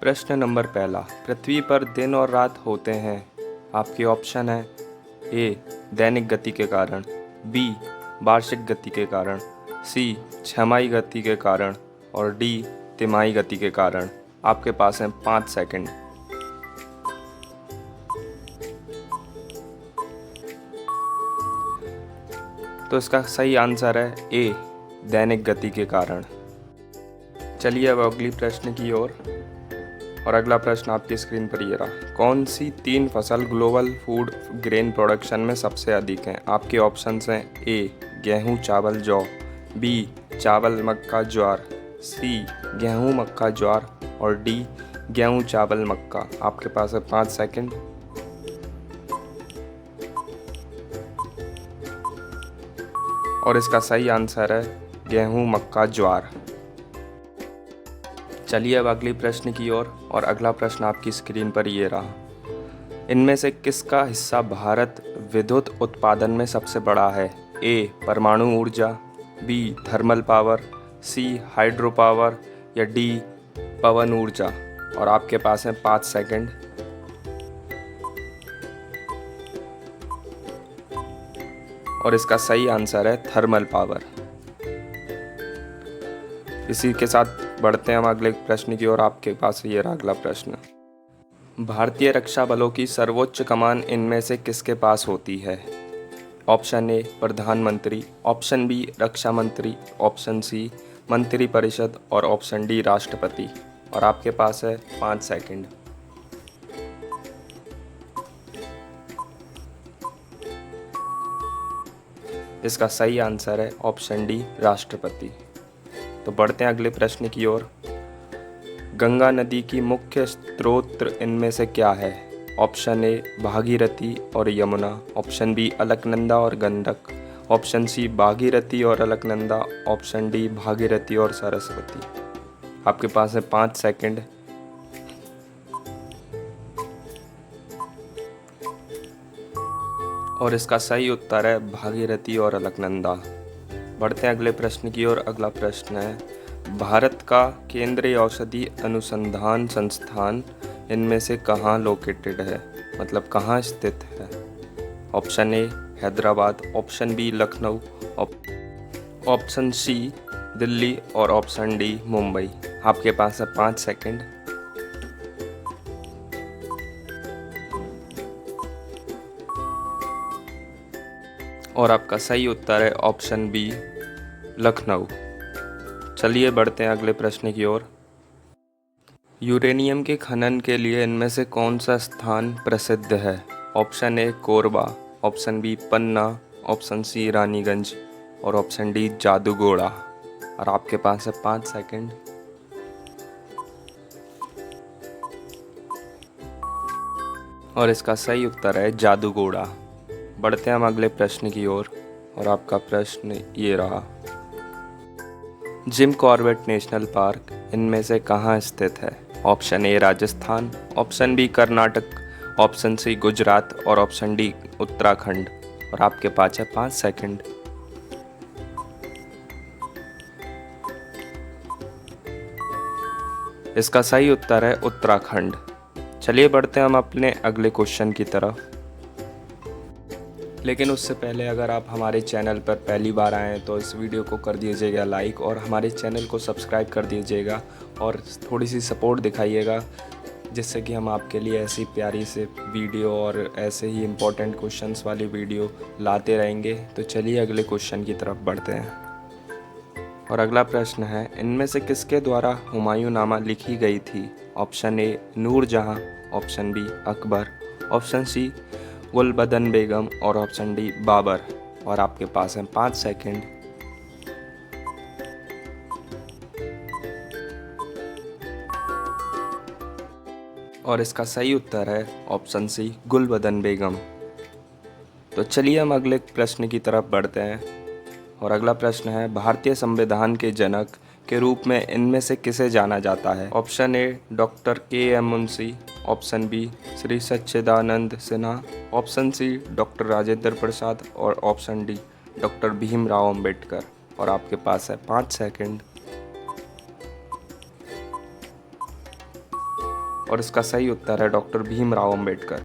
प्रश्न नंबर पहला, पृथ्वी पर दिन और रात होते हैं। आपके ऑप्शन है ए दैनिक गति के कारण, बी वार्षिक गति के कारण, सी छमाही गति के कारण और डी तिमाही गति के कारण। आपके पास है 5 सेकंड। तो इसका सही आंसर है ए दैनिक गति के कारण। चलिए अब अगली प्रश्न की ओर। और अगला प्रश्न आपकी स्क्रीन पर ये रहा, कौन सी 3 फसल ग्लोबल फूड ग्रेन प्रोडक्शन में सबसे अधिक हैं। आपके ऑप्शंस हैं ए गेहूं चावल जौ, बी चावल मक्का ज्वार, सी गेहूं मक्का ज्वार और डी गेहूं चावल मक्का। आपके पास है 5 सेकंड। और इसका सही आंसर है गेहूं मक्का ज्वार। चलिए अब अगली प्रश्न की ओर। और अगला प्रश्न आपकी स्क्रीन पर ये रहा, इनमें से किसका हिस्सा भारत विद्युत उत्पादन में सबसे बड़ा है। ए परमाणु ऊर्जा, बी थर्मल पावर, सी हाइड्रो पावर या डी पवन ऊर्जा। और आपके पास है 5 सेकंड। और इसका सही आंसर है थर्मल पावर। इसी के साथ बढ़ते हैं हम अगले प्रश्न की ओर। आपके पास ये रहा अगला प्रश्न, भारतीय रक्षा बलों की सर्वोच्च कमान इनमें से किसके पास होती है। ऑप्शन ए प्रधानमंत्री, ऑप्शन बी रक्षा मंत्री, ऑप्शन सी मंत्री परिषद और ऑप्शन डी राष्ट्रपति। और आपके पास है 5 सेकंड। इसका सही आंसर है ऑप्शन डी राष्ट्रपति। तो बढ़ते हैं अगले प्रश्न की ओर। गंगा नदी की मुख्य स्रोत इनमें से क्या है। ऑप्शन ए भागीरथी और यमुना, ऑप्शन बी अलकनंदा और गंडक, ऑप्शन सी भागीरथी और अलकनंदा, ऑप्शन डी भागीरथी और सरस्वती। आपके पास है 5 सेकंड। और इसका सही उत्तर है भागीरथी और अलकनंदा। बढ़ते हैं अगले प्रश्न की ओर। अगला प्रश्न है, भारत का केंद्रीय औषधि अनुसंधान संस्थान इनमें से कहाँ लोकेटेड है, मतलब कहाँ स्थित है। Option A Hyderabad, option B Lucknow, option C Delhi और ऑप्शन डी मुंबई। आपके पास है 5 सेकंड। और आपका सही उत्तर है ऑप्शन बी लखनऊ। चलिए बढ़ते हैं अगले प्रश्न की ओर। यूरेनियम के खनन के लिए इनमें से कौन सा स्थान प्रसिद्ध है। Option A Korba, option B Panna, option C Raniganj और ऑप्शन डी जादूगोड़ा। और आपके पास है 5 सेकंड। और इसका सही उत्तर है जादूगोड़ा। बढ़ते हैं हम अगले प्रश्न की ओर। और आपका प्रश्न ये रहा, जिम कॉर्बेट नेशनल पार्क इनमें से कहाँ स्थित है। Option A Rajasthan, option B Karnataka, option C Gujarat और ऑप्शन डी उत्तराखंड। और आपके पास है 5 सेकंड। इसका सही उत्तर है उत्तराखंड। चलिए बढ़ते हैं हम अपने अगले क्वेश्चन की तरफ। लेकिन उससे पहले अगर आप हमारे चैनल पर पहली बार आए हैं तो इस वीडियो को कर दीजिएगा लाइक और हमारे चैनल को सब्सक्राइब कर दीजिएगा और थोड़ी सी सपोर्ट दिखाइएगा, जिससे कि हम आपके लिए ऐसी प्यारी से वीडियो और ऐसे ही इम्पोर्टेंट क्वेश्चंस वाली वीडियो लाते रहेंगे। तो चलिए अगले क्वेश्चन की तरफ बढ़ते हैं। और अगला प्रश्न है, इनमें से किसके द्वारा हुमायूंनामा लिखी गई थी। Option A Nurjahan, option B Akbar, option C Gulbadan Begum और ऑप्शन डी बाबर। और आपके पास है 5 सेकंड। और इसका सही उत्तर है ऑप्शन सी गुलबदन बेगम। तो चलिए हम अगले प्रश्न की तरफ बढ़ते हैं। और अगला प्रश्न है, भारतीय संविधान के जनक के रूप में इनमें से किसे जाना जाता है। Option A doctor KM. Munshi, option B Shri Sachchidanand Sinha, option C doctor Rajendra Prasad और option D doctor Bhimrao Ambedkar. और आपके पास है 5 सेकंड। और इसका सही उत्तर है डॉक्टर भीमराव अंबेडकर।